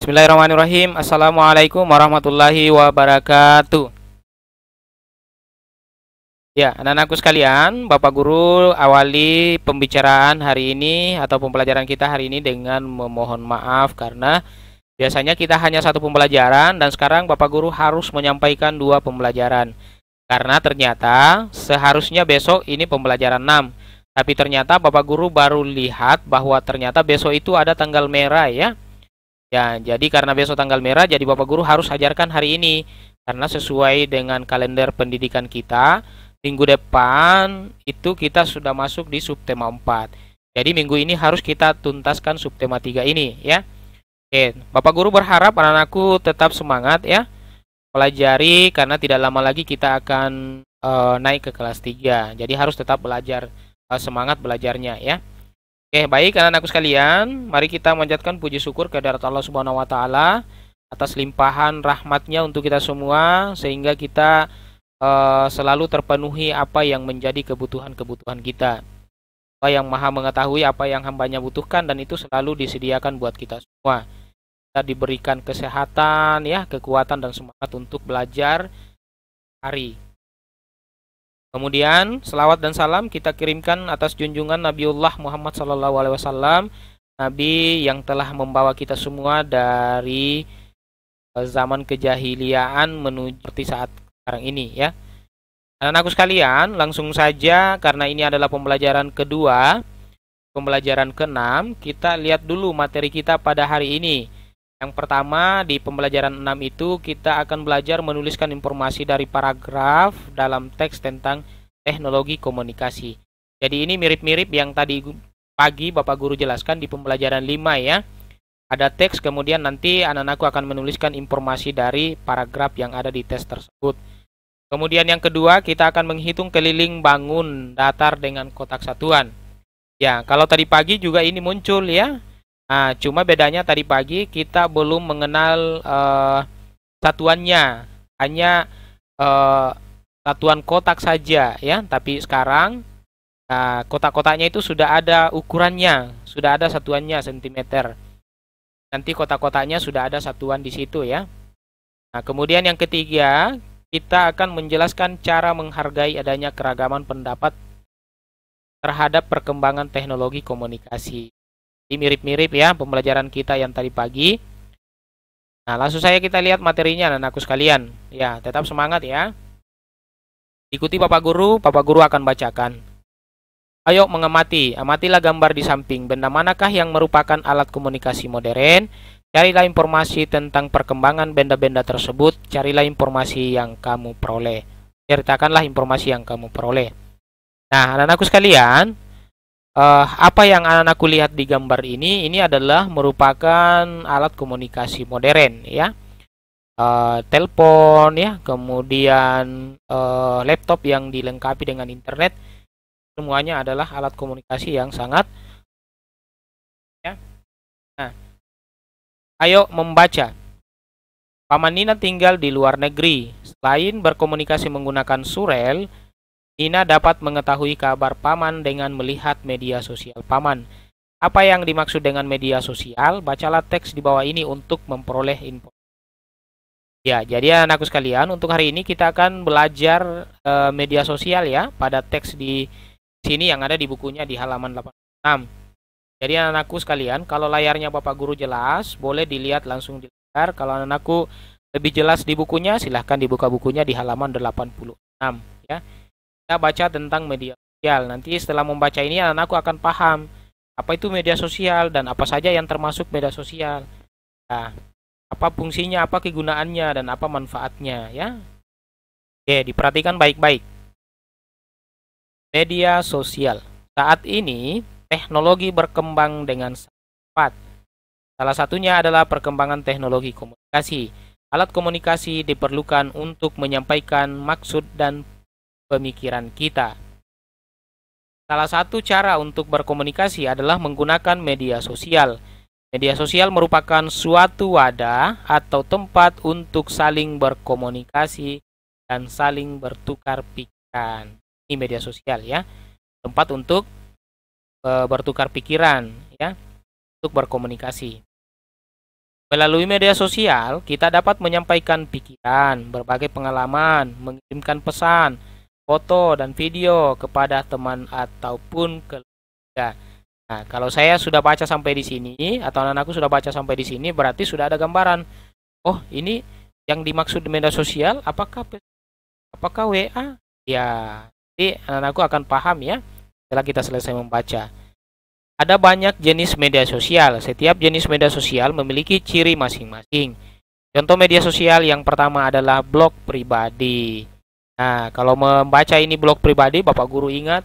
Bismillahirrahmanirrahim. Assalamualaikum warahmatullahi wabarakatuh. Ya, anak-anakku sekalian, Bapak Guru awali pembicaraan hari ini atau pembelajaran kita hari ini dengan memohon maaf karena biasanya kita hanya satu pembelajaran dan sekarang Bapak Guru harus menyampaikan dua pembelajaran. Karena ternyata seharusnya besok ini pembelajaran 6. Tapi ternyata Bapak Guru baru lihat bahwa ternyata besok itu ada tanggal merah ya. Ya, jadi karena besok tanggal merah, jadi Bapak Guru harus ajarkan hari ini. Karena sesuai dengan kalender pendidikan kita, minggu depan itu kita sudah masuk di subtema 4. Jadi minggu ini harus kita tuntaskan subtema 3 ini ya. Oke, Bapak Guru berharap anak-anakku tetap semangat ya. Pelajari karena tidak lama lagi kita akan naik ke kelas 3. Jadi harus tetap belajar, semangat belajarnya ya. Oke, baik anak-anakku sekalian, mari kita manjatkan puji syukur kehadirat Allah Subhanahu wa taala atas limpahan rahmatnya untuk kita semua sehingga kita selalu terpenuhi apa yang menjadi kebutuhan-kebutuhan kita. Allah yang Maha mengetahui apa yang hambanya butuhkan dan itu selalu disediakan buat kita semua. Kita diberikan kesehatan ya, kekuatan dan semangat untuk belajar hari. Kemudian selawat dan salam kita kirimkan atas junjungan Nabiullah Muhammad SAW, Nabi yang telah membawa kita semua dari zaman kejahiliaan menuju seperti saat sekarang ini ya. Anak-anakku sekalian, langsung saja karena ini adalah pembelajaran kedua, pembelajaran ke-6, kita lihat dulu materi kita pada hari ini. Yang pertama di pembelajaran 6 itu kita akan belajar menuliskan informasi dari paragraf dalam teks tentang teknologi komunikasi. Jadi ini mirip-mirip yang tadi pagi Bapak Guru jelaskan di pembelajaran 5 ya. Ada teks kemudian nanti anak-anakku akan menuliskan informasi dari paragraf yang ada di tes tersebut. Kemudian yang kedua kita akan menghitung keliling bangun datar dengan kotak satuan. Ya, kalau tadi pagi juga ini muncul ya. Nah, cuma bedanya tadi pagi kita belum mengenal satuannya, hanya satuan kotak saja ya. Tapi sekarang kotak-kotaknya itu sudah ada ukurannya, sudah ada satuannya sentimeter. Nanti kotak-kotaknya sudah ada satuan di situ ya. Nah, kemudian yang ketiga kita akan menjelaskan cara menghargai adanya keragaman pendapat terhadap perkembangan teknologi komunikasi. Ini mirip-mirip ya pembelajaran kita yang tadi pagi. Nah, langsung saja kita lihat materinya anak-anakku sekalian. Ya, tetap semangat ya. Ikuti Bapak Guru akan bacakan. Ayo mengamati, amatilah gambar di samping. Benda manakah yang merupakan alat komunikasi modern? Carilah informasi tentang perkembangan benda-benda tersebut. Carilah informasi yang kamu peroleh. Ceritakanlah informasi yang kamu peroleh. Nah, anak-anakku sekalian, apa yang anak-anakku lihat di gambar ini adalah merupakan alat komunikasi modern ya. Telepon ya, kemudian laptop yang dilengkapi dengan internet, semuanya adalah alat komunikasi yang sangat ya. Nah, ayo membaca. Paman Nina tinggal di luar negeri. Selain berkomunikasi menggunakan surel, Nina dapat mengetahui kabar paman dengan melihat media sosial paman. Apa yang dimaksud dengan media sosial? Bacalah teks di bawah ini untuk memperoleh info. Ya, jadi anakku sekalian, untuk hari ini kita akan belajar media sosial ya pada teks di sini yang ada di bukunya di halaman 86. Jadi anakku sekalian, kalau layarnya Bapak Guru jelas, boleh dilihat langsung di layar. Kalau anakku lebih jelas di bukunya, silahkan dibuka bukunya di halaman 86 ya. Kita baca tentang media sosial. Nanti setelah membaca ini anak-anakku akan paham apa itu media sosial dan apa saja yang termasuk media sosial. Nah, apa fungsinya, apa kegunaannya dan apa manfaatnya ya. Oke, diperhatikan baik-baik. Media sosial. Saat ini teknologi berkembang dengan cepat. Salah satunya adalah perkembangan teknologi komunikasi. Alat komunikasi diperlukan untuk menyampaikan maksud dan pemikiran kita. Salah satu cara untuk berkomunikasi adalah menggunakan media sosial. Media sosial merupakan suatu wadah atau tempat untuk saling berkomunikasi dan saling bertukar pikiran. Ini media sosial ya. Tempat untuk bertukar pikiran ya, untuk berkomunikasi. Melalui media sosial, kita dapat menyampaikan pikiran, berbagai pengalaman, mengirimkan pesan, foto, dan video kepada teman ataupun keluarga. Nah, kalau saya sudah baca sampai di sini, atau anak-anakku sudah baca sampai di sini, berarti sudah ada gambaran. Oh, ini yang dimaksud media sosial, apakah WA? Ya, nanti anak-anakku akan paham ya, setelah kita selesai membaca. Ada banyak jenis media sosial. Setiap jenis media sosial memiliki ciri masing-masing. Contoh media sosial yang pertama adalah blog pribadi. Nah, kalau membaca ini blog pribadi, Bapak Guru ingat,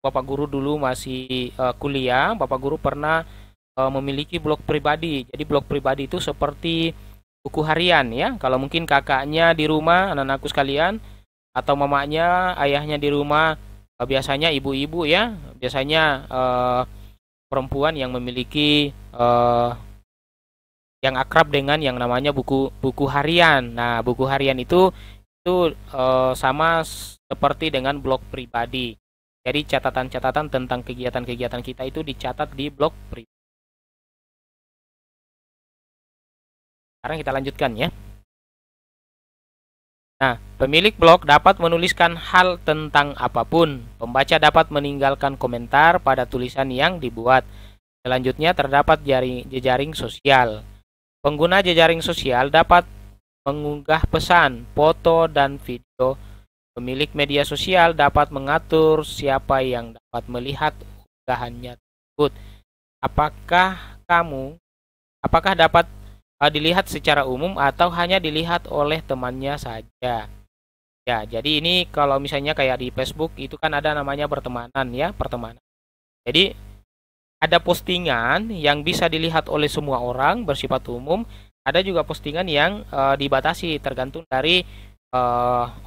Bapak Guru dulu masih kuliah, Bapak Guru pernah memiliki blog pribadi. Jadi blog pribadi itu seperti buku harian ya. Kalau mungkin kakaknya di rumah, anak-anakku sekalian, atau mamanya, ayahnya di rumah, biasanya ibu-ibu ya, biasanya perempuan yang memiliki yang akrab dengan yang namanya buku harian. Nah, buku harian itu sama seperti dengan blog pribadi. Jadi catatan-catatan tentang kegiatan-kegiatan kita itu dicatat di blog pribadi. Sekarang kita lanjutkan ya. Nah, pemilik blog dapat menuliskan hal tentang apapun. Pembaca dapat meninggalkan komentar pada tulisan yang dibuat. Selanjutnya terdapat jejaring sosial. Pengguna jejaring sosial dapat mengunggah pesan, foto, dan video. Pemilik media sosial dapat mengatur siapa yang dapat melihat unggahannya tersebut. Apakah dapat dilihat secara umum atau hanya dilihat oleh temannya saja? Ya, jadi ini kalau misalnya kayak di Facebook itu kan ada namanya pertemanan ya, pertemanan. Jadi ada postingan yang bisa dilihat oleh semua orang bersifat umum, ada juga postingan yang dibatasi tergantung dari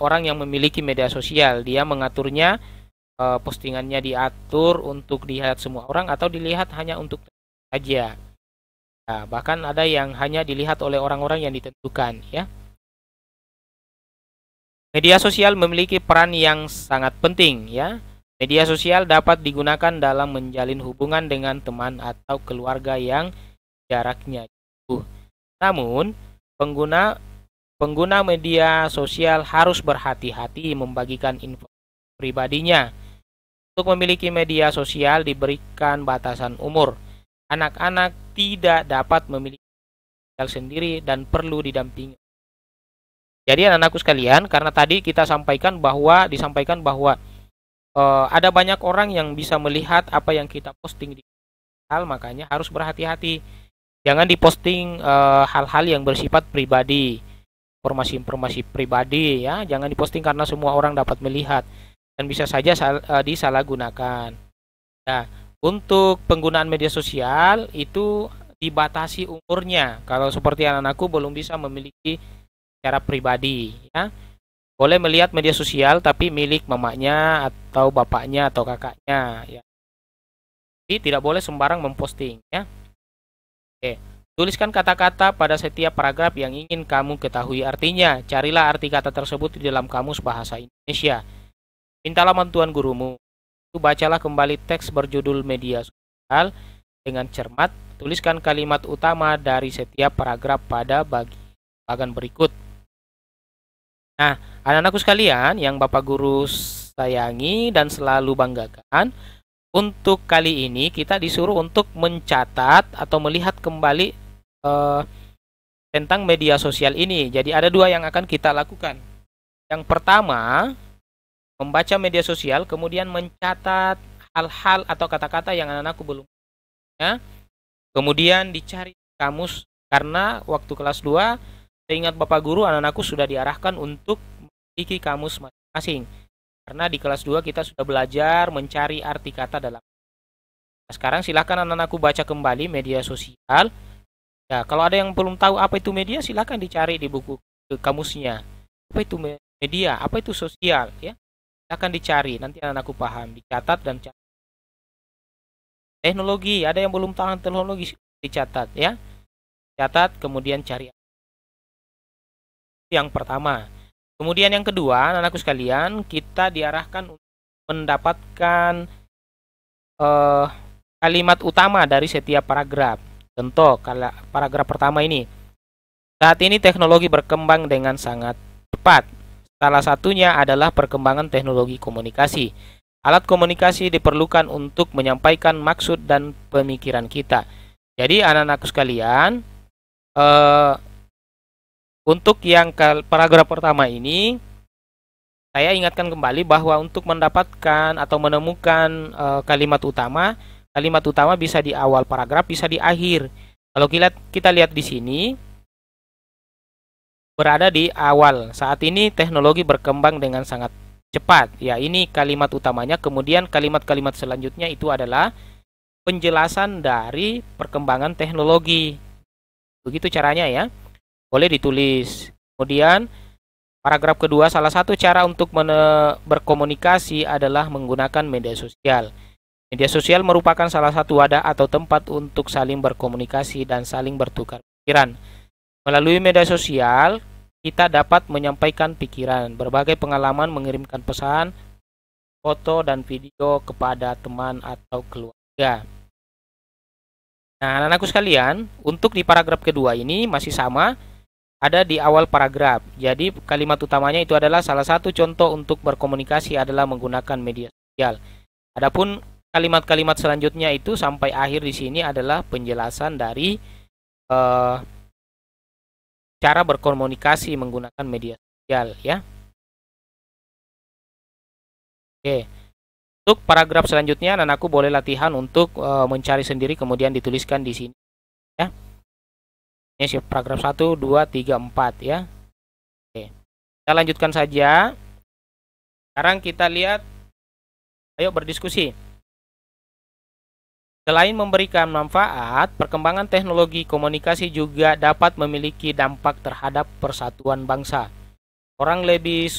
orang yang memiliki media sosial. Dia mengaturnya, postingannya diatur untuk dilihat semua orang atau dilihat hanya untuk saja. Nah, bahkan ada yang hanya dilihat oleh orang-orang yang ditentukan ya. Media sosial memiliki peran yang sangat penting ya. Media sosial dapat digunakan dalam menjalin hubungan dengan teman atau keluarga yang jaraknya jauh. Namun, pengguna media sosial harus berhati-hati membagikan info pribadinya. Untuk memiliki media sosial diberikan batasan umur. Anak-anak tidak dapat memiliki sosial sendiri dan perlu didampingi. Jadi anak-anakku sekalian, karena tadi kita disampaikan bahwa ada banyak orang yang bisa melihat apa yang kita posting di hal, makanya harus berhati-hati. Jangan diposting hal-hal yang bersifat pribadi, informasi-informasi pribadi ya, jangan diposting karena semua orang dapat melihat dan bisa saja disalahgunakan. Nah, untuk penggunaan media sosial itu dibatasi umurnya. Kalau seperti anak-anakku belum bisa memiliki secara pribadi ya. Boleh melihat media sosial tapi milik mamanya atau bapaknya atau kakaknya ya. Jadi tidak boleh sembarang memposting ya. Oke. Tuliskan kata-kata pada setiap paragraf yang ingin kamu ketahui artinya. Carilah arti kata tersebut di dalam kamus bahasa Indonesia. Mintalah bantuan gurumu. Bacalah kembali teks berjudul media sosial dengan cermat. Tuliskan kalimat utama dari setiap paragraf pada bagian berikut. Nah, anak-anakku sekalian yang Bapak Guru sayangi dan selalu banggakan, untuk kali ini kita disuruh untuk mencatat atau melihat kembali tentang media sosial ini. Jadi ada dua yang akan kita lakukan. Yang pertama, membaca media sosial, kemudian mencatat hal-hal atau kata-kata yang anak-anakku belum ya. Kemudian dicari kamus, karena waktu kelas 2 seingat Bapak Guru, anak-anakku sudah diarahkan untuk memiliki kamus masing-masing. Karena di kelas 2 kita sudah belajar mencari arti kata dalam. Nah, sekarang silakan anak-anakku baca kembali media sosial. Ya, kalau ada yang belum tahu apa itu media, silakan dicari di buku kamusnya. Apa itu media? Apa itu sosial ya? Akan dicari, nanti anak-anakku paham, dicatat dan catat. Teknologi, ada yang belum tahu teknologi, dicatat ya. Catat kemudian cari. Yang pertama. Kemudian yang kedua, anak-anakku sekalian, kita diarahkan untuk mendapatkan kalimat utama dari setiap paragraf. Contoh, kalau paragraf pertama ini. Saat ini teknologi berkembang dengan sangat cepat. Salah satunya adalah perkembangan teknologi komunikasi. Alat komunikasi diperlukan untuk menyampaikan maksud dan pemikiran kita. Jadi anak-anakku sekalian, untuk yang paragraf pertama ini, saya ingatkan kembali bahwa untuk mendapatkan atau menemukan kalimat utama bisa di awal paragraf, bisa di akhir. Kalau kita lihat di sini, berada di awal. Saat ini teknologi berkembang dengan sangat cepat. Ya, ini kalimat utamanya. Kemudian kalimat-kalimat selanjutnya itu adalah penjelasan dari perkembangan teknologi. Begitu caranya ya. Boleh ditulis. Kemudian paragraf kedua, salah satu cara untuk berkomunikasi adalah menggunakan media sosial. Media sosial merupakan salah satu wadah atau tempat untuk saling berkomunikasi dan saling bertukar pikiran. Melalui media sosial, kita dapat menyampaikan pikiran, berbagai pengalaman, mengirimkan pesan, foto, dan video kepada teman atau keluarga. Nah, anak-anakku sekalian, untuk di paragraf kedua ini masih sama, ada di awal paragraf. Jadi kalimat utamanya itu adalah salah satu contoh untuk berkomunikasi adalah menggunakan media sosial. Adapun kalimat-kalimat selanjutnya itu sampai akhir di sini adalah penjelasan dari cara berkomunikasi menggunakan media sosial ya. Oke. Untuk paragraf selanjutnya anakku boleh latihan untuk mencari sendiri kemudian dituliskan di sini ya. Ini paragraf 1 2 3 4 ya. Oke. Kita lanjutkan saja. Sekarang kita lihat, ayo berdiskusi. Selain memberikan manfaat, perkembangan teknologi komunikasi juga dapat memiliki dampak terhadap persatuan bangsa. Orang lebih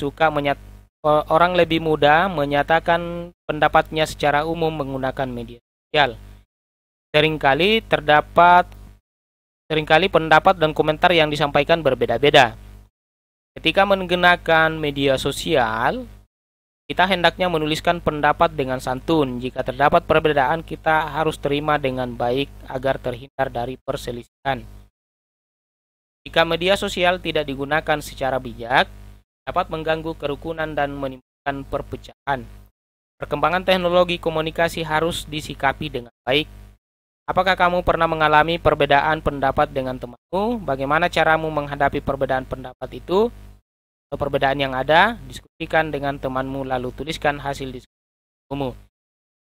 mudah menyatakan pendapatnya secara umum menggunakan media sosial. Seringkali pendapat dan komentar yang disampaikan berbeda-beda. Ketika menggunakan media sosial, kita hendaknya menuliskan pendapat dengan santun. Jika terdapat perbedaan, kita harus terima dengan baik agar terhindar dari perselisihan. Jika media sosial tidak digunakan secara bijak, dapat mengganggu kerukunan dan menimbulkan perpecahan. Perkembangan teknologi komunikasi harus disikapi dengan baik. Apakah kamu pernah mengalami perbedaan pendapat dengan temanmu? Bagaimana caramu menghadapi perbedaan pendapat itu? Atau perbedaan yang ada, diskusikan dengan temanmu lalu tuliskan hasil diskusimu.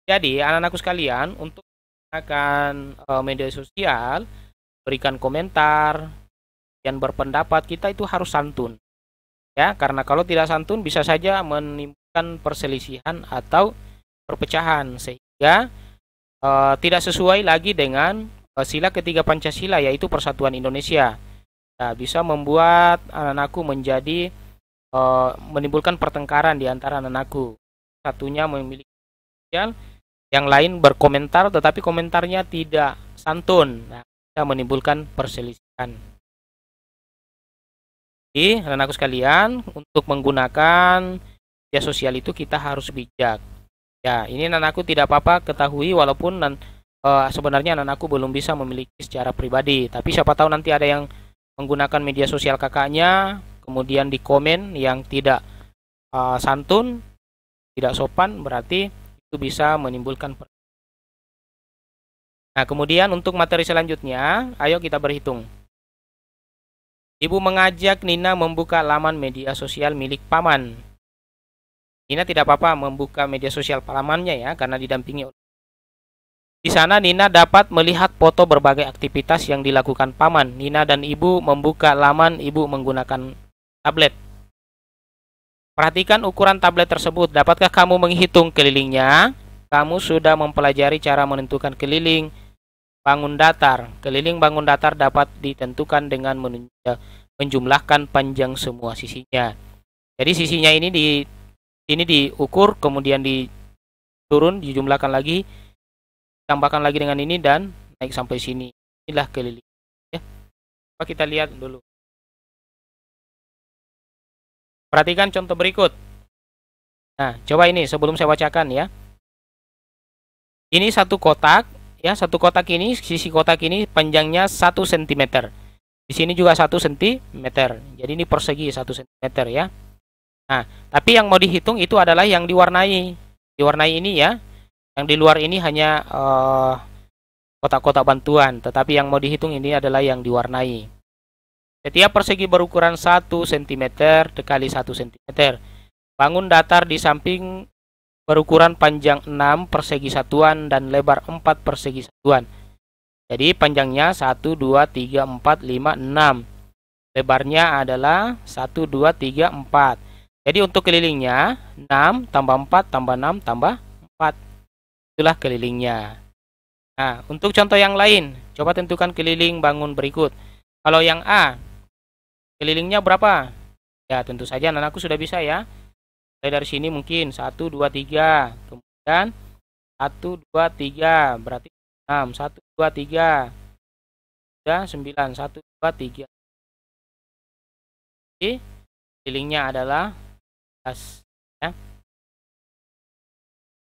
Jadi anak-anakku sekalian, untuk menggunakan media sosial, berikan komentar dan berpendapat, kita itu harus santun ya, karena kalau tidak santun bisa saja menimbulkan perselisihan atau perpecahan sehingga tidak sesuai lagi dengan sila ketiga Pancasila, yaitu persatuan Indonesia. Nah, bisa membuat anak-anakku menjadi menimbulkan pertengkaran di antara anakku. Satunya memiliki sosial, yang lain berkomentar tetapi komentarnya tidak santun. Nah, bisa menimbulkan perselisihan. Jadi, anakku sekalian, untuk menggunakan media sosial itu kita harus bijak. Ya, ini anakku tidak apa-apa ketahui walaupun sebenarnya anakku belum bisa memiliki secara pribadi. Tapi siapa tahu nanti ada yang menggunakan media sosial kakaknya, kemudian di komen yang tidak santun, tidak sopan, berarti itu bisa menimbulkan. Nah, kemudian untuk materi selanjutnya, ayo kita berhitung. Ibu mengajak Nina membuka laman media sosial milik paman. Nina tidak apa-apa membuka media sosial pamannya ya, karena didampingi. Di sana Nina dapat melihat foto berbagai aktivitas yang dilakukan paman. Nina dan ibu membuka laman ibu menggunakan tablet. Perhatikan ukuran tablet tersebut. Dapatkah kamu menghitung kelilingnya? Kamu sudah mempelajari cara menentukan keliling bangun datar. Keliling bangun datar dapat ditentukan dengan menjumlahkan panjang semua sisinya. Jadi sisinya ini diukur, kemudian diturun, dijumlahkan lagi, tambahkan lagi dengan ini dan naik sampai sini. Inilah keliling. Ya. Coba kita lihat dulu. Perhatikan contoh berikut. Nah, coba ini sebelum saya bacakan ya. Ini satu kotak Ya, satu kotak ini, sisi kotak ini panjangnya 1 cm. Di sini juga 1 cm. Jadi ini persegi 1 cm ya. Nah, tapi yang mau dihitung itu adalah yang diwarnai. Diwarnai ini ya. Yang di luar ini hanya kotak-kotak bantuan, tetapi yang mau dihitung ini adalah yang diwarnai. Setiap persegi berukuran 1 cm dikali 1 cm. Bangun datar di samping berukuran panjang 6 persegi satuan dan lebar 4 persegi satuan. Jadi panjangnya 1, 2, 3, 4, 5, 6. Lebarnya adalah 1, 2, 3, 4. Jadi untuk kelilingnya 6 tambah 4 tambah 6 tambah 4. Itulah kelilingnya. Nah, untuk contoh yang lain, coba tentukan keliling bangun berikut. Kalau yang A, kelilingnya berapa? Ya, tentu saja anakku sudah bisa ya. Dari sini mungkin 1, 2, 3. Kemudian 1, 2, 3. Berarti 6. 1, 2, 3. Sudah 9. 1, 2, 3. Jadi, kelilingnya adalah 10. Ya.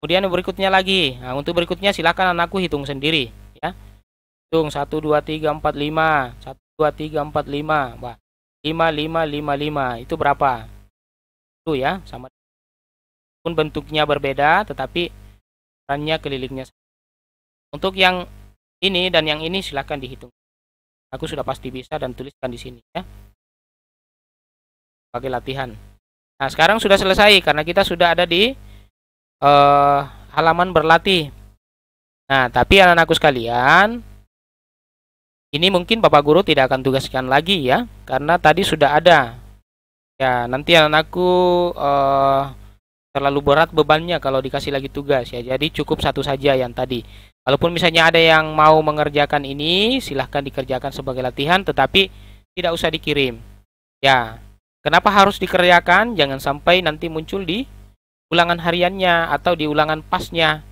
Kemudian berikutnya lagi. Nah, untuk berikutnya silakan anakku hitung sendiri. Ya. Hitung 1, 2, 3, 4, 5. 1, 2, 3, 4, 5. Wah, 5, 5, 5, 5. Itu berapa? Itu ya, sama. Pun bentuknya berbeda, tetapi ukurannya kelilingnya. Untuk yang ini dan yang ini silakan dihitung. Aku sudah pasti bisa dan tuliskan di sini ya. Sebagai latihan. Nah, sekarang sudah selesai karena kita sudah ada di halaman berlatih. Nah, tapi anak-anakku sekalian, ini mungkin Bapak Guru tidak akan tugaskan lagi ya, karena tadi sudah ada. Ya, nanti anak-anakku terlalu berat bebannya kalau dikasih lagi tugas ya. Jadi cukup satu saja yang tadi. Walaupun misalnya ada yang mau mengerjakan ini, silahkan dikerjakan sebagai latihan, tetapi tidak usah dikirim. Ya, kenapa harus dikerjakan? Jangan sampai nanti muncul di ulangan hariannya atau di ulangan pasnya.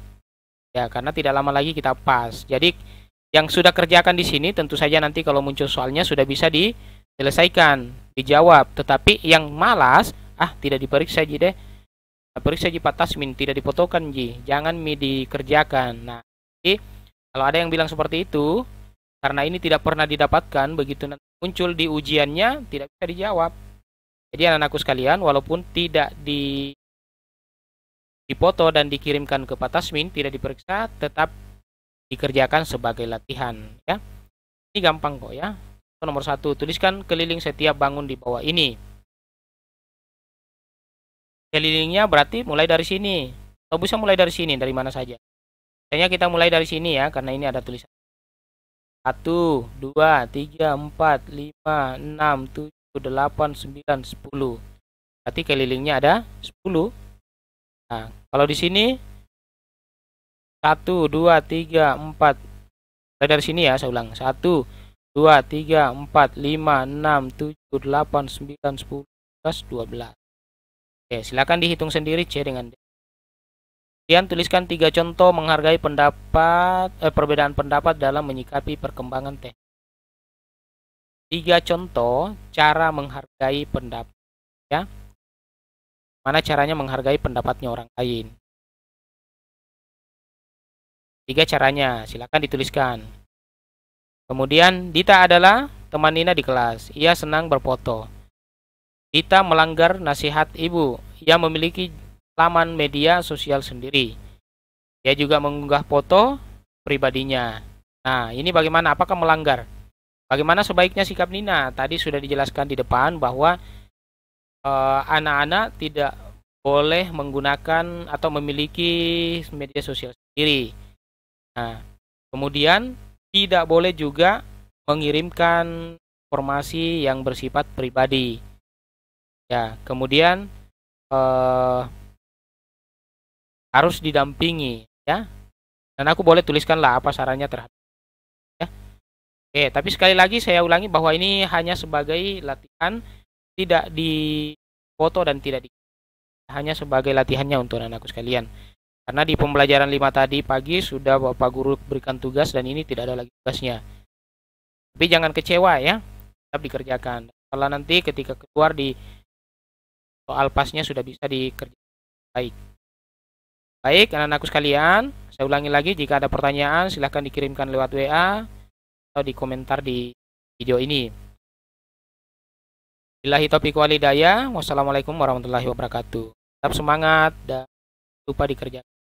Ya, karena tidak lama lagi kita pas. Jadi yang sudah kerjakan di sini tentu saja nanti kalau muncul soalnya sudah bisa diselesaikan, dijawab. Tetapi yang malas, tidak diperiksa ji deh. Periksa ji Pak Tasmin, tidak dipotokan ji. Jangan dikerjakan. Nah, jadi kalau ada yang bilang seperti itu, karena ini tidak pernah didapatkan, begitu nanti muncul di ujiannya tidak bisa dijawab. Jadi anak-anakku sekalian, walaupun tidak dipoto dan dikirimkan ke Pak Tasmin, tidak diperiksa, tetap dikerjakan sebagai latihan ya. Ini gampang kok ya. Nomor 1, tuliskan keliling setiap bangun di bawah ini. Kelilingnya berarti mulai dari sini. Atau bisa mulai dari sini, dari mana saja. Misalnya kita mulai dari sini ya, karena ini ada tulisan 1, 2, 3, 4, 5, 6, 7, 8, 9, 10. Berarti kelilingnya ada 10. Nah, kalau di sini 1, 2, 3, 4. Mulai dari sini ya, saya ulang. 1, 2, 3, 4, 5, 6, 7, 8, 9, 10, 11, 12. Oke, silakan dihitung sendiri C dengan D. Kemudian tuliskan 3 contoh menghargai perbedaan pendapat dalam menyikapi perkembangan teknik. 3 contoh cara menghargai pendapat ya. Mana caranya menghargai pendapatnya orang lain. 3 caranya, silakan dituliskan. Kemudian Dita adalah teman Nina di kelas. Ia senang berfoto. Dita melanggar nasihat ibu. Ia memiliki laman media sosial sendiri. Dia juga mengunggah foto pribadinya. Nah, ini bagaimana? Apakah melanggar? Bagaimana sebaiknya sikap Nina? Tadi sudah dijelaskan di depan bahwa anak-anak tidak boleh menggunakan atau memiliki media sosial sendiri. Nah, kemudian tidak boleh juga mengirimkan informasi yang bersifat pribadi. Ya, kemudian harus didampingi ya. Dan aku boleh tuliskanlah apa sarannya terhadap ya. Oke, tapi sekali lagi saya ulangi bahwa ini hanya sebagai latihan, tidak dipoto dan tidak hanya sebagai latihannya untuk anakku sekalian. Karena di pembelajaran 5 tadi pagi sudah Bapak Guru berikan tugas dan ini tidak ada lagi tugasnya. Tapi jangan kecewa ya, tetap dikerjakan. Kalau nanti ketika keluar di soal pasnya sudah bisa dikerjakan baik. Baik, anak-anakku sekalian, Saya ulangi lagi, jika ada pertanyaan silahkan dikirimkan lewat WA atau di komentar di video ini. Billahi taufiq wal hidayah. Wassalamualaikum warahmatullahi wabarakatuh. Tetap semangat dan lupa dikerjakan.